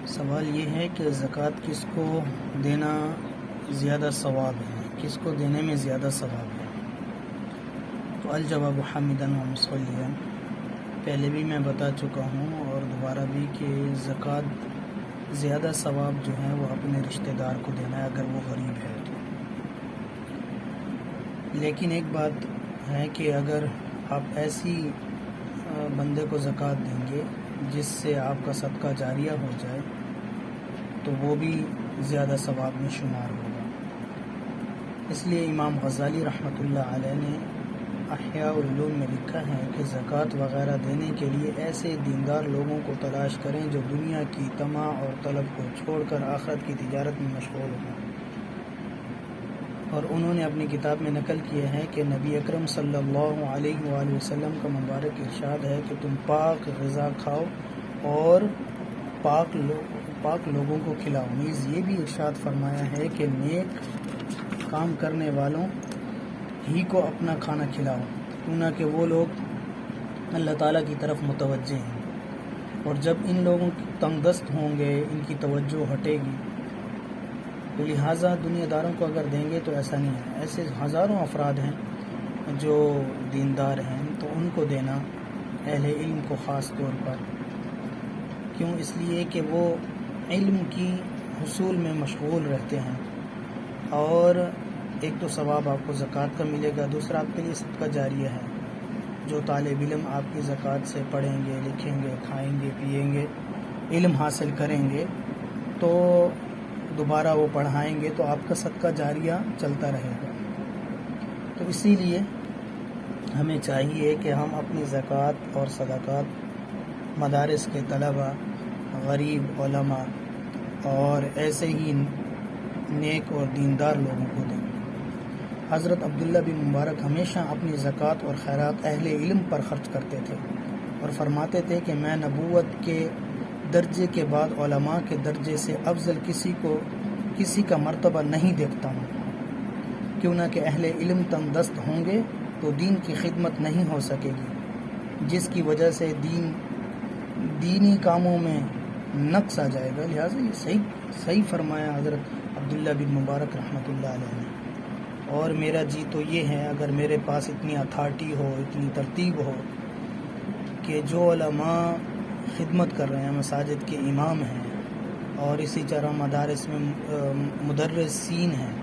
سوال یہ ہے کہ زکوٰۃ کس کو دینا زیادہ ثواب ہے، کس کو دینے میں زیادہ ثواب ہے؟ تو الجواب حامداً و مصلیاً، پہلے بھی میں بتا چکا ہوں اور دوبارہ بھی کہ زکوٰۃ زیادہ ثواب جو ہے وہ اپنے رشتہ دار کو دینا ہے اگر وہ غریب ہے تو۔ لیکن ایک بات ہے کہ اگر آپ ایسی بندے کو زکوٰۃ دیں گے جس سے آپ کا صدقہ جاریہ ہو جائے تو وہ بھی زیادہ ثواب میں شمار ہوگا۔ اس لیے امام غزالی رحمۃ اللہ علیہ نے احیاء العلوم میں لکھا ہے کہ زکوٰۃ وغیرہ دینے کے لیے ایسے دیندار لوگوں کو تلاش کریں جو دنیا کی طمع اور طلب کو چھوڑ کر آخرت کی تجارت میں مشغول ہوں۔ اور انہوں نے اپنی کتاب میں نقل کیا ہے کہ نبی اکرم صلی اللہ علیہ وآلہ وسلم کا مبارک ارشاد ہے کہ تم پاک غذا کھاؤ اور پاک لوگوں کو کھلاؤ۔ نیز یہ بھی ارشاد فرمایا ہے کہ نیک کام کرنے والوں ہی کو اپنا کھانا کھلاؤ، کیونکہ کہ وہ لوگ اللہ تعالیٰ کی طرف متوجہ ہیں، اور جب ان لوگوں تنگ دست ہوں گے ان کی توجہ ہٹے گی، تو لہٰذا دنیا داروں کو اگر دیں گے تو ایسا نہیں ہے۔ ایسے ہزاروں افراد ہیں جو دیندار ہیں، تو ان کو دینا اہل علم کو خاص طور پر، کیوں؟ اس لیے کہ وہ علم کی حصول میں مشغول رہتے ہیں، اور ایک تو ثواب آپ کو زکوٰۃ کا ملے گا، دوسرا آپ کے لیے صدقہ جاریہ ہے۔ جو طالب علم آپ کی زکوٰۃ سے پڑھیں گے، لکھیں گے، کھائیں گے، پیئیں گے، علم حاصل کریں گے تو دوبارہ وہ پڑھائیں گے تو آپ کا صدقہ جاریہ چلتا رہے گا۔ تو اسی لیے ہمیں چاہیے کہ ہم اپنی زکوٰۃ اور صدقات مدارس کے طلباء، غریب علماء اور ایسے ہی نیک اور دیندار لوگوں کو دیں۔ حضرت عبداللہ بن مبارک ہمیشہ اپنی زکوٰۃ اور خیرات اہل علم پر خرچ کرتے تھے اور فرماتے تھے کہ میں نبوت کے درجے کے بعد علماء کے درجے سے افضل کسی کا مرتبہ نہیں دیکھتا ہوں، کیونکہ اہل علم تنگ دست ہوں گے تو دین کی خدمت نہیں ہو سکے گی، جس کی وجہ سے دینی کاموں میں نقص آ جائے گا۔ لہٰذا یہ صحیح فرمایا حضرت عبداللہ بن مبارک رحمۃ اللہ علیہ نے۔ اور میرا جی تو یہ ہے، اگر میرے پاس اتنی اتھارٹی ہو، اتنی ترتیب ہو کہ جو علماء خدمت کر رہے ہیں، مساجد کے امام ہیں اور اسی طرح مدارس میں مدرسین ہیں،